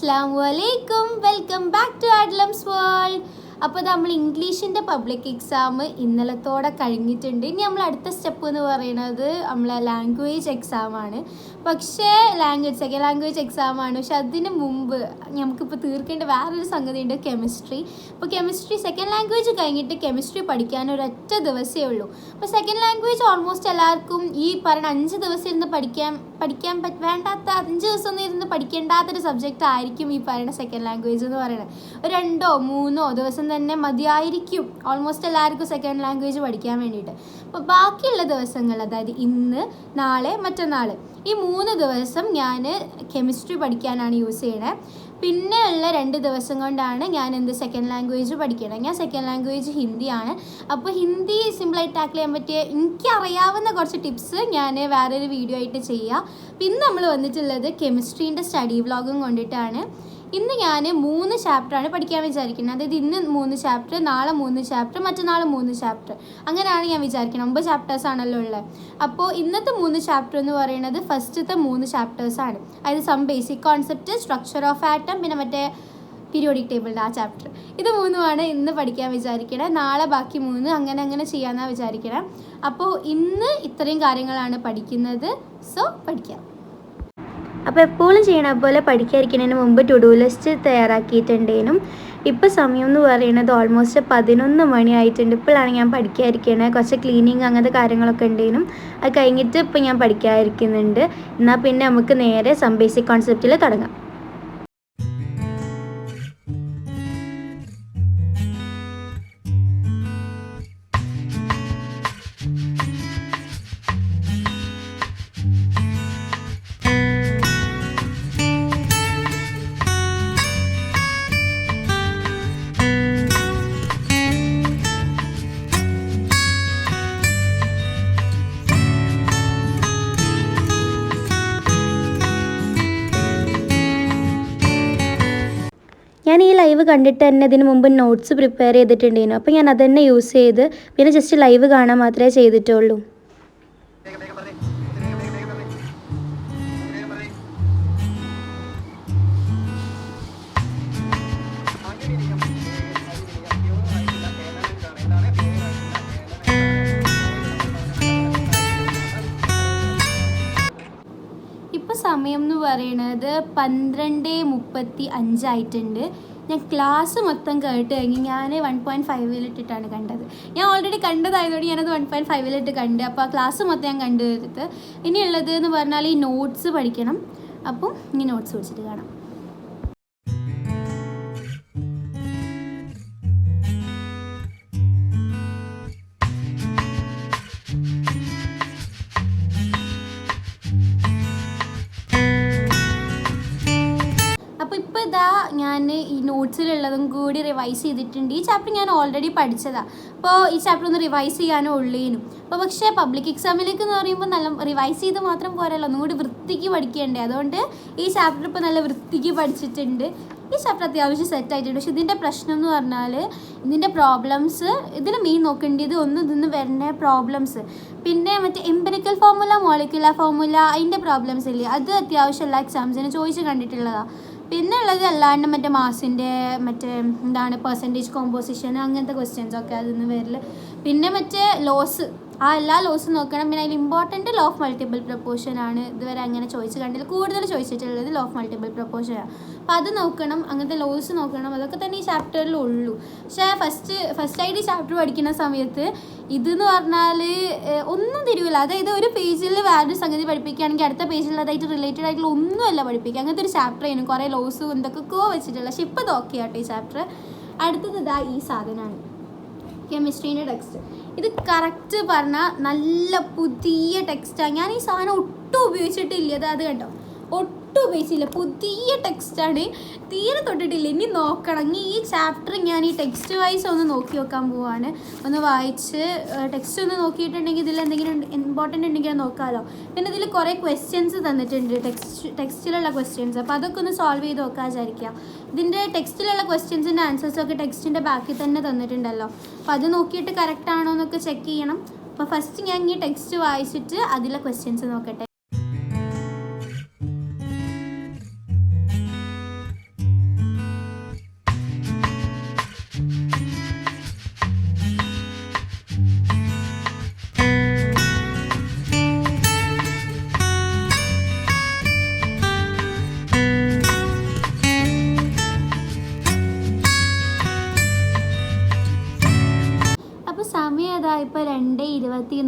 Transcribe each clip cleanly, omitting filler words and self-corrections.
Assalamualaikum. Welcome back to Adlam's World. അപ്പോൾ നമ്മൾ ഇംഗ്ലീഷിൻ്റെ public exam ഇന്നലത്തോടെ കഴിഞ്ഞിട്ടുണ്ട്. ഇനി നമ്മൾ അടുത്ത സ്റ്റെപ്പ് എന്ന് പറയുന്നത് നമ്മളെ ലാംഗ്വേജ് എക്സാമാണ്. പക്ഷേ സെക്കൻഡ് ലാംഗ്വേജ് എക്സാമാണ്. പക്ഷെ അതിന് മുമ്പ് നമുക്കിപ്പോൾ തീർക്കേണ്ട വേറൊരു സംഗതിയുണ്ട്, കെമിസ്ട്രി. അപ്പോൾ കെമിസ്ട്രി സെക്കൻഡ് ലാംഗ്വേജ് കഴിഞ്ഞിട്ട് കെമിസ്ട്രി പഠിക്കാൻ ഒരൊറ്റ ദിവസമേ ഉള്ളൂ. അപ്പോൾ സെക്കൻഡ് ലാംഗ്വേജ് ഓൾമോസ്റ്റ് എല്ലാവർക്കും ഈ പറഞ്ഞ 5 ദിവസം ഇരുന്ന് പഠിക്കാൻ വേണ്ടാത്ത 5 ദിവസം ഒന്നും ഇരുന്ന് പഠിക്കേണ്ടാത്തൊരു സബ്ജക്റ്റ് ആയിരിക്കും ഈ പറയുന്ന സെക്കൻഡ് ലാംഗ്വേജ് എന്ന് പറയുന്നത്. ഒരു 2-3 ദിവസം തന്നെ മതിയായിരിക്കും ഓൾമോസ്റ്റ് എല്ലാവർക്കും സെക്കൻഡ് ലാംഗ്വേജ് പഠിക്കാൻ വേണ്ടിയിട്ട്. അപ്പോൾ ബാക്കിയുള്ള ദിവസങ്ങൾ, അതായത് ഇന്ന്, നാളെ, മറ്റന്നാൾ, ഈ 3 ദിവസം ഞാൻ കെമിസ്ട്രി പഠിക്കാനാണ് യൂസ് ചെയ്യണത്. പിന്നെ ഉള്ള 2 ദിവസം കൊണ്ടാണ് ഞാൻ സെക്കൻഡ് ലാംഗ്വേജ് പഠിക്കണം. ഞാൻ സെക്കൻഡ് ലാംഗ്വേജ് ഹിന്ദിയാണ്. അപ്പോൾ ഹിന്ദി സിമ്പിളായിട്ട് ടാക്കിൾ ചെയ്യാൻ പറ്റിയ എനിക്കറിയാവുന്ന കുറച്ച് ടിപ്സ് ഞാൻ വേറൊരു വീഡിയോ ആയിട്ട് ചെയ്യാം. പിന്നെ നമ്മൾ വന്നിട്ടുള്ളത് കെമിസ്ട്രീൻ്റെ സ്റ്റഡി വ്ളോഗും കൊണ്ടിട്ടാണ്. ഇന്ന് ഞാൻ 3 ചാപ്റ്ററാണ് പഠിക്കാൻ വിചാരിക്കുന്നത്. അതായത് ഇന്ന് 3 ചാപ്റ്റർ, നാളെ 3 ചാപ്റ്റർ, മറ്റന്നാൾ 3 ചാപ്റ്റർ, അങ്ങനെയാണ് ഞാൻ വിചാരിക്കുന്നത്. 9 ചാപ്റ്റേഴ്സ് ആണല്ലോ ഉള്ളത്. അപ്പോൾ ഇന്നത്തെ 3 ചാപ്റ്റർ എന്ന് പറയുന്നത് ഫസ്റ്റത്തെ 3 ചാപ്റ്റേഴ്സാണ്. അതായത് some basic concept, structure of atom, പിന്നെ മറ്റേ പീരിയോഡിക് ടേബിളിൻ്റെ ആ ചാപ്റ്റർ. ഇത് 3 ഇന്ന് പഠിക്കാൻ വിചാരിക്കണേ. നാളെ ബാക്കി 3 അങ്ങനെ ചെയ്യാമെന്നാണ് വിചാരിക്കണേ. അപ്പോൾ ഇന്ന് ഇത്രയും കാര്യങ്ങളാണ് പഠിക്കുന്നത്. സോ പഠിക്കാം. അപ്പോൾ എപ്പോഴും ചെയ്യണ പോലെ പഠിക്കാതിരിക്കുന്നതിന് മുമ്പ് ടു ഡു ലിസ്റ്റ് തയ്യാറാക്കിയിട്ടുണ്ടേനും. ഇപ്പോൾ സമയം എന്ന് പറയുന്നത് ഓൾമോസ്റ്റ് 11 മണി ആയിട്ടുണ്ട്. ഇപ്പോഴാണ് ഞാൻ പഠിക്കാതിരിക്കണത്. കുറച്ച് ക്ലീനിങ് അങ്ങനത്തെ കാര്യങ്ങളൊക്കെ ഉണ്ടേനും. അത് കഴിഞ്ഞിട്ട് ഇപ്പോൾ ഞാൻ പഠിക്കാതിരിക്കുന്നുണ്ട്. എന്നാൽ പിന്നെ നമുക്ക് നേരെ സം ബേസിക് കോൺസെപ്റ്റിൽ തുടങ്ങാം. ഞാൻ ഈ ലൈവ് കണ്ടിട്ട് തന്നെ ഇതിന് മുമ്പ് നോട്ട്സ് പ്രിപ്പയർ ചെയ്തിട്ടുണ്ടായിരുന്നു. അപ്പോൾ ഞാൻ അതന്നെ യൂസ് ചെയ്ത് പിന്നെ ജസ്റ്റ് ലൈവ് കാണാൻ മാത്രമേ ചെയ്തിട്ടുള്ളൂ. സമയം എന്ന് പറയുന്നത് 12:35 ആയിട്ടുണ്ട്. ഞാൻ ക്ലാസ് മൊത്തം കേട്ട് കഴിഞ്ഞ് ഞാൻ 1.5 കണ്ടത്. ഞാൻ ഓൾറെഡി കണ്ടതായതുകൊണ്ട് ഞാനത് 1.5 കണ്ട്. അപ്പോൾ ആ ക്ലാസ് മൊത്തം ഞാൻ കണ്ടു തീർത്ത്. ഇനിയുള്ളത് എന്ന് പറഞ്ഞാൽ ഈ നോട്ട്സ് പഠിക്കണം. അപ്പം ഇനി നോട്ട്സ് പഠിച്ചിട്ട് കാണാം. ഞാൻ ഈ നോട്ട്സിലുള്ളതും കൂടി റിവൈസ് ചെയ്തിട്ടുണ്ട്. ഈ ചാപ്റ്റർ ഞാൻ ഓൾറെഡി പഠിച്ചതാണ്. അപ്പോൾ ഈ ചാപ്റ്റർ ഒന്ന് റിവൈസ് ചെയ്യാനോ ഉള്ളേനും. അപ്പോൾ പക്ഷേ പബ്ലിക് എക്സാമിലേക്ക് എന്ന് പറയുമ്പോൾ നല്ല റിവൈസ് ചെയ്ത് മാത്രം പോരല്ലോ, ഒന്നും കൂടി വൃത്തിക്ക് പഠിക്കേണ്ടേ. അതുകൊണ്ട് ഈ ചാപ്റ്റർ ഇപ്പോൾ നല്ല വൃത്തിക്ക് പഠിച്ചിട്ടുണ്ട്. ഈ ചാപ്റ്റർ അത്യാവശ്യം സെറ്റായിട്ടുണ്ട്. പക്ഷെ ഇതിൻ്റെ പ്രശ്നം എന്ന് പറഞ്ഞാൽ ഇതിൻ്റെ പ്രോബ്ലംസ്, ഇതിൽ മെയിൻ നോക്കേണ്ടത് ഇതിന്ന് വരുന്ന പ്രോബ്ലംസ്, പിന്നെ മറ്റേ എംപിരിക്കൽ ഫോർമുല, മോളിക്കുലർ ഫോർമുല, അതിൻ്റെ പ്രോബ്ലംസ് ഇല്ലേ, അത് അത്യാവശ്യം എല്ലാ എക്സാംസിന് ചോദിച്ച് കണ്ടിട്ടുള്ളതാണ്. പിന്നെ ഉള്ളത് അല്ലാണ്ട് മറ്റേ മാസിൻ്റെ എന്താണ് പെർസെൻറ്റേജ് കോമ്പോസിഷൻ അങ്ങനത്തെ ക്വസ്റ്റ്യൻസൊക്കെ അതിന്ന് വരില്ല. പിന്നെ മറ്റേ ലോസ്, ആ എല്ലാ ലോസും നോക്കണം. പിന്നെ അതിൽ important law of multiple proportion ആണ്. ഇതുവരെ അങ്ങനെ ചോദിച്ച് കണ്ടില്ല. കൂടുതൽ ചോദിച്ചിട്ടുള്ളത് ലോ ഓഫ് മൾട്ടിപ്പിൾ പ്രപ്പോർഷനാണ്. അപ്പോൾ അത് നോക്കണം, അങ്ങനത്തെ ലോസ് നോക്കണം. അതൊക്കെ തന്നെ ഈ ചാപ്റ്ററിൽ ഉള്ളൂ. പക്ഷേ ഫസ്റ്റായിട്ട് ഈ ചാപ്റ്റർ പഠിക്കുന്ന സമയത്ത് ഇതെന്ന് പറഞ്ഞാൽ ഒന്നും തിരിയില്ല. അതായത് ഒരു പേജിൽ വേറൊരു സംഗതി പഠിപ്പിക്കുകയാണെങ്കിൽ അടുത്ത പേജിൽ അതായിട്ട് റിലേറ്റഡ് ആയിട്ടുള്ള ഒന്നുമല്ല പഠിപ്പിക്കുക. അങ്ങനത്തെ ഒരു ചാപ്റ്റർ ആയിരുന്നു. കുറേ ലോസും എന്തൊക്കെയോ വെച്ചിട്ടുള്ള. പക്ഷെ ഇപ്പോൾ ഓക്കെ ആട്ടോ ഈ ചാപ്റ്റർ. അടുത്തത് ഇതാ ഈ സാധനമാണ്, കെമിസ്ട്രീൻ്റെ ടെക്സ്റ്റ്. ഇത് കറക്റ്റ് പറഞ്ഞാൽ നല്ല പുതിയ ടെക്സ്റ്റാണ്. ഞാൻ ഈ സാധനം ഒട്ടും ഉപയോഗിച്ചിട്ടില്ല. അത് കണ്ടോ, ഒട്ടും ഉപയോഗിച്ചില്ല. പുതിയ ടെക്സ്റ്റാണ്, തീരെ തൊട്ടിട്ടില്ല. ഇനി നോക്കണം. ഇനി ഈ ചാപ്റ്റർ ഞാൻ ഈ ടെക്സ്റ്റ് വൈസ് ഒന്ന് നോക്കി നോക്കാൻ പോവാണ്. ഒന്ന് വായിച്ച് ടെക്സ്റ്റ് ഒന്ന് നോക്കിയിട്ടുണ്ടെങ്കിൽ ഇതിൽ എന്തെങ്കിലും ഇമ്പോർട്ടൻ്റ് ഉണ്ടെങ്കിൽ അത് നോക്കാമല്ലോ. പിന്നെ ഇതിൽ കുറേ ക്വസ്റ്റ്യൻസ് തന്നിട്ടുണ്ട്, ടെക്സ്റ്റിലുള്ള ക്വസ്റ്റ്യൻസ്. അപ്പോൾ അതൊക്കെ ഒന്ന് സോൾവ് ചെയ്ത് നോക്കാൻ വിചാരിക്കുക. ഇതിൻ്റെ ടെക്സ്റ്റിലുള്ള ക്വസ്റ്റ്യൻസിൻ്റെ ആൻസേഴ്സൊക്കെ ടെക്സ്റ്റിൻ്റെ ബാക്കിൽ തന്നെ തന്നിട്ടുണ്ടല്ലോ. അപ്പോൾ അത് നോക്കിയിട്ട് കറക്റ്റ് ആണോ എന്നൊക്കെ ചെക്ക് ചെയ്യണം. അപ്പോൾ ഫസ്റ്റ് ഞാൻ ഈ ടെക്സ്റ്റ് വായിച്ചിട്ട് അതിലെ ക്വസ്റ്റ്യൻസ് നോക്കട്ടെ.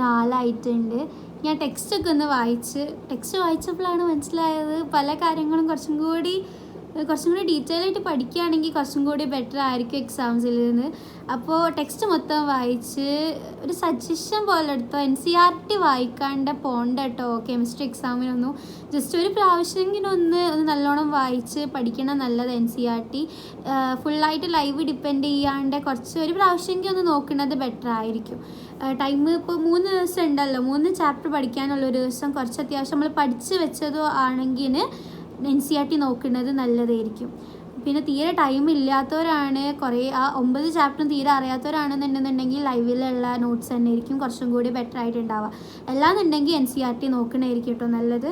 4 ഞാൻ ടെക്സ്റ്റൊക്കെ ഒന്ന് ടെക്സ്റ്റ് വായിച്ചപ്പോഴാണ് മനസ്സിലായത് പല കാര്യങ്ങളും കുറച്ചും കൂടി ഡീറ്റെയിൽ ആയിട്ട് പഠിക്കുകയാണെങ്കിൽ കുറച്ചും കൂടി ബെറ്റർ ആയിരിക്കും എക്സാംസിൽ നിന്ന്. അപ്പോൾ ടെക്സ്റ്റ് മൊത്തം വായിച്ച് ഒരു സജഷൻ പോലെ എടുത്തോ. NCERT വായിക്കാണ്ട് പോണ്ട കേട്ടോ കെമിസ്ട്രി എക്സാമിനൊന്നും. ജസ്റ്റ് ഒരു പ്രാവശ്യമെങ്കിലും ഒന്ന് നല്ലോണം വായിച്ച് പഠിക്കണം നല്ലത്. NCERT ഫുള്ളായിട്ട് ലൈവ് ഡിപ്പെൻഡ് ചെയ്യാണ്ട് ഒരു പ്രാവശ്യമെങ്കിലും ഒന്ന് നോക്കുന്നത് ബെറ്റർ ആയിരിക്കും. ടൈം ഇപ്പോൾ 3 ദിവസം ഉണ്ടല്ലോ, 3 ചാപ്റ്റർ പഠിക്കാനുള്ള ഒരു ദിവസം കുറച്ച് അത്യാവശ്യം നമ്മൾ പഠിച്ച് വെച്ചതോ ആണെങ്കിൽ NCERT നോക്കുന്നത് നല്ലതായിരിക്കും. പിന്നെ തീരെ ടൈം ഇല്ലാത്തവരാണ്, കുറേ ആ 9 ചാപ്റ്ററും തീരെ അറിയാത്തവരാണെന്നുണ്ടെന്നുണ്ടെങ്കിൽ ലൈവിലുള്ള നോട്ട്സ് തന്നെ ആയിരിക്കും കുറച്ചും കൂടി ബെറ്റർ ആയിട്ടുണ്ടാവുക. അല്ലാന്നുണ്ടെങ്കിൽ NCERT നോക്കണമായിരിക്കും കേട്ടോ നല്ലത്.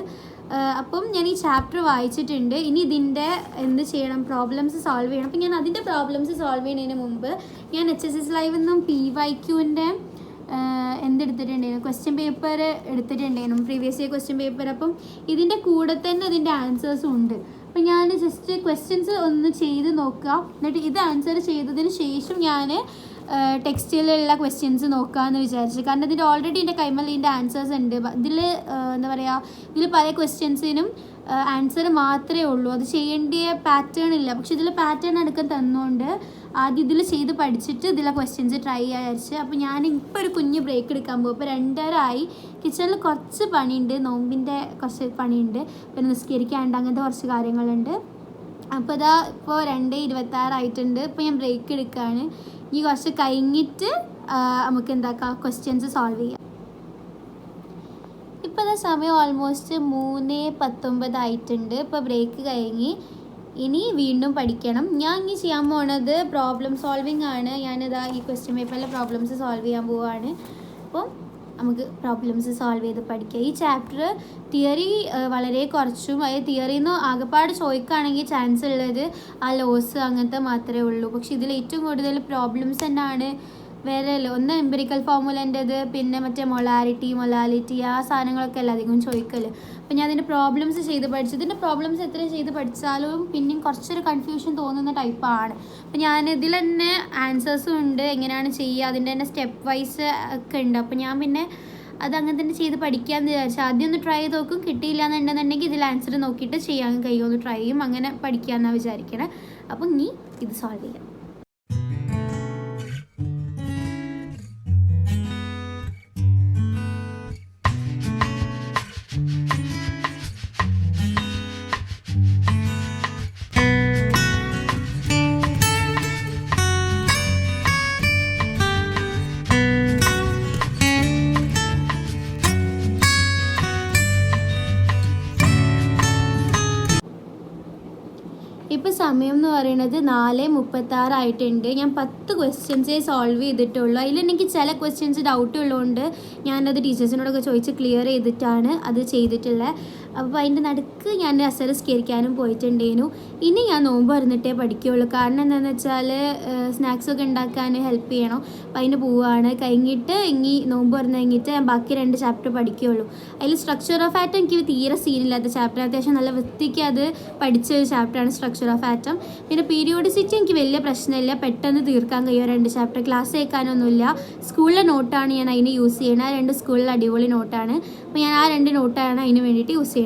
അപ്പം ഞാൻ ഈ ചാപ്റ്റർ വായിച്ചിട്ടുണ്ട്. ഇനി ഇതിൻ്റെ എന്ത് ചെയ്യണം, പ്രോബ്ലംസ് സോൾവ് ചെയ്യണം. അപ്പം ഞാൻ അതിൻ്റെ പ്രോബ്ലംസ് സോൾവ് ചെയ്യുന്നതിന് മുമ്പ് ഞാൻ HSS ലൈവിൽ നിന്നും PYQൻ്റെ എന്തെടുത്തിട്ടുണ്ടായിരുന്നു, ക്വസ്റ്റ്യൻ പേപ്പർ എടുത്തിട്ടുണ്ടായിരുന്നു, പ്രീവിയസ് ഇയർ ക്വസ്റ്റ്യൻ പേപ്പർ. അപ്പം ഇതിൻ്റെ കൂടെ തന്നെ അതിൻ്റെ ആൻസേഴ്സും ഉണ്ട്. അപ്പം ഞാൻ ജസ്റ്റ് ക്വസ്റ്റ്യൻസ് ഒന്ന് ചെയ്ത് നോക്കുക, എന്നിട്ട് ഇത് ആൻസർ ചെയ്തതിന് ശേഷം ഞാൻ ടെക്സ്റ്റിലുള്ള ക്വസ്റ്റ്യൻസ് നോക്കാമെന്ന് വിചാരിച്ചു. കാരണം ഇതിൻ്റെ ഓൾറെഡി എൻ്റെ കൈമൽ ഇതിൻ്റെ ആൻസേഴ്സ് ഉണ്ട്. ഇതിൽ എന്താ പറയുക, ഇതിൽ പല ക്വസ്റ്റ്യൻസിനും ആൻസർ മാത്രമേ ഉള്ളൂ, അത് ചെയ്യേണ്ട പാറ്റേൺ ഇല്ല. പക്ഷെ ഇതിൽ പാറ്റേൺ എടുക്കാൻ തന്നുകൊണ്ട് ആദ്യം ഇതിൽ ചെയ്ത് പഠിച്ചിട്ട് ഇതിലെ ക്വസ്റ്റ്യൻസ് ട്രൈ വിചാരിച്ച്. അപ്പോൾ ഞാൻ ഇപ്പോൾ ഒരു കുഞ്ഞ് ബ്രേക്ക് എടുക്കാൻ പോകും. ഇപ്പോൾ 2:30 കിച്ചണിൽ കുറച്ച് പണിയുണ്ട്, നോമ്പിൻ്റെ കുറച്ച് പണിയുണ്ട്, പിന്നെ നിസ്കരിക്കാണ്ട് അങ്ങനത്തെ കുറച്ച് കാര്യങ്ങളുണ്ട്. അപ്പോൾ ഇപ്പോൾ 2:26 ഇപ്പോൾ ഞാൻ ബ്രേക്ക് എടുക്കുകയാണ്. ഈ കുറച്ച് കഴിഞ്ഞിട്ട് നമുക്ക് എന്താക്കാം, ക്വസ്റ്റ്യൻസ് സോൾവ് ചെയ്യാം. ഇപ്പോൾ സമയം ഓൾമോസ്റ്റ് 3:19 ഇപ്പോൾ ബ്രേക്ക് കഴിഞ്ഞ് ഇനി വീണ്ടും പഠിക്കണം. ഞാൻ ഇനി ചെയ്യാൻ പോണത് പ്രോബ്ലം സോൾവിങ് ആണ്. ഞാനിതാ ഈ ക്വസ്റ്റ്യൻ പേപ്പറിലെ പ്രോബ്ലംസ് സോൾവ് ചെയ്യാൻ പോവുകയാണ്. അപ്പം നമുക്ക് പ്രോബ്ലംസ് സോൾവ് ചെയ്ത് പഠിക്കുക. ഈ ചാപ്റ്റർ തിയറി വളരെ കുറച്ചും, അതായത് തിയറിയിൽ നിന്ന് ആകെപ്പാട് ചോദിക്കുകയാണെങ്കിൽ ചാൻസ് ഉള്ളത് ആ ലോസ് അങ്ങനത്തെ മാത്രമേ ഉള്ളൂ. പക്ഷെ ഇതിൽ ഏറ്റവും കൂടുതൽ പ്രോബ്ലംസ് തന്നെയാണ്. വേറെ ഒന്ന് എംപിറിക്കൽ ഫോർമുലേൻ്റെത്, പിന്നെ മറ്റേ മൊലാലിറ്റി ആ സാധനങ്ങളൊക്കെ അല്ല അധികം ചോദിക്കല്. അപ്പം ഞാൻ അതിൻ്റെ പ്രോബ്ലംസ് ചെയ്ത് പഠിച്ചു. ഇതിൻ്റെ പ്രോബ്ലംസ് എത്ര ചെയ്ത് പഠിച്ചാലും പിന്നെയും കുറച്ചൊരു കൺഫ്യൂഷൻ തോന്നുന്ന ടൈപ്പാണ്. അപ്പം ഞാൻ ഇതിൽ തന്നെ ആൻസേഴ്സും ഉണ്ട്, എങ്ങനെയാണ് ചെയ്യുക, അതിൻ്റെ തന്നെ സ്റ്റെപ്പ് വൈസ് ഒക്കെ ഉണ്ട്. അപ്പം ഞാൻ പിന്നെ അതങ്ങനെ തന്നെ ചെയ്ത് പഠിക്കാമെന്ന് വിചാരിച്ചു. ആദ്യം ഒന്ന് ട്രൈ ചെയ്ത് നോക്കും, കിട്ടിയില്ല എന്നുണ്ടെന്നുണ്ടെങ്കിൽ ഇതിൽ ആൻസർ നോക്കിയിട്ട് ചെയ്യാൻ കഴിയുമെന്ന് ട്രൈ ചെയ്യും. അങ്ങനെ പഠിക്കാമെന്നാണ് വിചാരിക്കണേ. അപ്പം ഇനി ഇത് സോൾവ് ചെയ്യാം. ഇപ്പോൾ സമയം എന്ന് പറയുന്നത് 4:36 ഞാൻ 10 ക്വസ്റ്റ്യൻസേ സോൾവ് ചെയ്തിട്ടുള്ളൂ. അതിലെനിക്ക് ചില ക്വസ്റ്റ്യൻസ് ഡൗട്ട് ഉള്ളതുകൊണ്ട് ഞാനത് ടീച്ചേഴ്സിനോടൊക്കെ ചോദിച്ച് ക്ലിയർ ചെയ്തിട്ടാണ് അത് ചെയ്തിട്ടുള്ളത്. അപ്പോൾ അതിൻ്റെ നടുക്ക് ഞാൻ അസർ സ്കരിക്കാനും പോയിട്ടുണ്ടേനു. ഇനി ഞാൻ നോമ്പ് തുറന്നിട്ടേ പഠിക്കുകയുള്ളൂ. കാരണം എന്താണെന്ന് വെച്ചാൽ സ്നാക്സൊക്കെ ഉണ്ടാക്കാൻ ഹെൽപ്പ് ചെയ്യണം. അപ്പോൾ അതിന് പോവുകയാണ്. കഴിഞ്ഞിട്ട് ഇനി നോമ്പ് തുറന്ന് കഴിഞ്ഞിട്ട് ഞാൻ ബാക്കി 2 ചാപ്റ്റർ പഠിക്കുകയുള്ളൂ. അതിൽ സ്ട്രക്ചർ ഓഫ് ആറ്റം എനിക്ക് തീരെ സീനില്ലാത്ത ചാപ്റ്റർ, അത്യാവശ്യം നല്ല വൃത്തിക്ക് അത് പഠിച്ച ഒരു ചാപ്റ്ററാണ് സ്ട്രക്ചർ ഓഫ് ആറ്റം. പിന്നെ പീരിയോഡിസിറ്റി എനിക്ക് വലിയ പ്രശ്നമില്ല, പെട്ടെന്ന് തീർക്കാൻ കഴിയും 2 ചാപ്റ്റർ. ക്ലാസ് കേൾക്കാനൊന്നുമില്ല. സ്കൂളിലെ നോട്ടാണ് ഞാൻ അതിന് യൂസ് ചെയ്യണത്. 2 സ്കൂളിൽ അടിപൊളി നോട്ടാണ്. അപ്പോൾ ഞാൻ ആ 2 നോട്ടാണ് അതിന് വേണ്ടിയിട്ട് യൂസ് ചെയ്യണത്.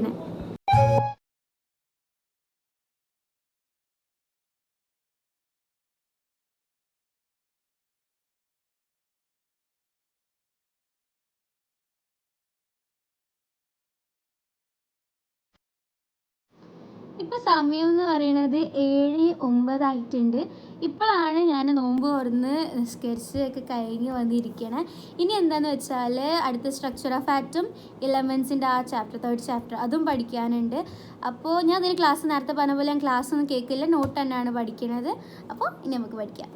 ഇപ്പോൾ സമയം എന്ന് പറയുന്നത് 7:09 ഇപ്പോഴാണ് ഞാൻ നോമ്പ് തുറന്ന് നിസ്കരിച്ച് ഒക്കെ കഴിഞ്ഞ് വന്നിരിക്കണേ. ഇനി എന്താണെന്ന് വെച്ചാൽ അടുത്ത സ്ട്രക്ചർ ഓഫ് ആറ്റം എലമെൻസിൻ്റെ ആ ചാപ്റ്റർ 3rd ചാപ്റ്റർ അതും പഠിക്കാനുണ്ട്. അപ്പോൾ ഞാൻ അതിന് ക്ലാസ് നേരത്തെ പറഞ്ഞ പോലെ ഞാൻ ക്ലാസ് ഒന്നും കേൾക്കില്ല, നോട്ട് തന്നെയാണ് പഠിക്കുന്നത്. അപ്പോൾ ഇനി നമുക്ക് പഠിക്കാം.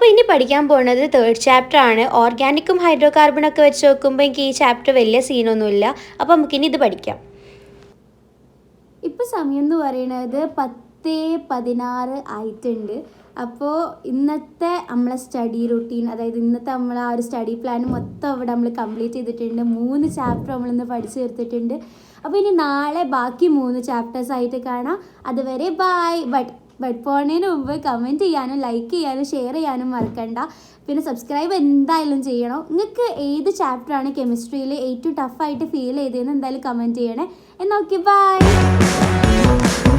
അപ്പോൾ ഇനി പഠിക്കാൻ പോകുന്നത് 3rd ചാപ്റ്റർ ആണ്. ഓർഗാനിക്കും ഹൈഡ്രോ കാർബണൊക്കെ വെച്ച് നോക്കുമ്പോൾ എനിക്ക് ഈ ചാപ്റ്റർ വലിയ സീനൊന്നുമില്ല. അപ്പോൾ നമുക്കിനി ഇത് പഠിക്കാം. ഇപ്പോൾ സമയം എന്ന് പറയുന്നത് 10:16 ആയിട്ടുണ്ട്. അപ്പോൾ ഇന്നത്തെ നമ്മളെ സ്റ്റഡി റുട്ടീൻ, അതായത് ഇന്നത്തെ നമ്മൾ ആ ഒരു സ്റ്റഡി പ്ലാൻ മൊത്തം അവിടെ നമ്മൾ കംപ്ലീറ്റ് ചെയ്തിട്ടുണ്ട്. 3 ചാപ്റ്റർ നമ്മളിന്ന് പഠിച്ചു തീർത്തിട്ടുണ്ട്. അപ്പോൾ ഇനി നാളെ ബാക്കി 3 ചാപ്റ്റേഴ്സ് ആയിട്ട് കാണാം. അതുവരെ ബൈ. ബട്ട് പോണതിന് മുമ്പ് കമൻറ്റ് ചെയ്യാനും ലൈക്ക് ചെയ്യാനും ഷെയർ ചെയ്യാനും മറക്കണ്ട. പിന്നെ സബ്സ്ക്രൈബ് എന്തായാലും ചെയ്യണം. നിങ്ങൾക്ക് ഏത് ചാപ്റ്ററാണ് കെമിസ്ട്രിയിൽ ഏറ്റവും ടഫായിട്ട് ഫീൽ ചെയ്തതെന്ന് എന്തായാലും കമൻറ്റ് ചെയ്യണേ. എന്നാൽ ഓക്കെ, ബൈ.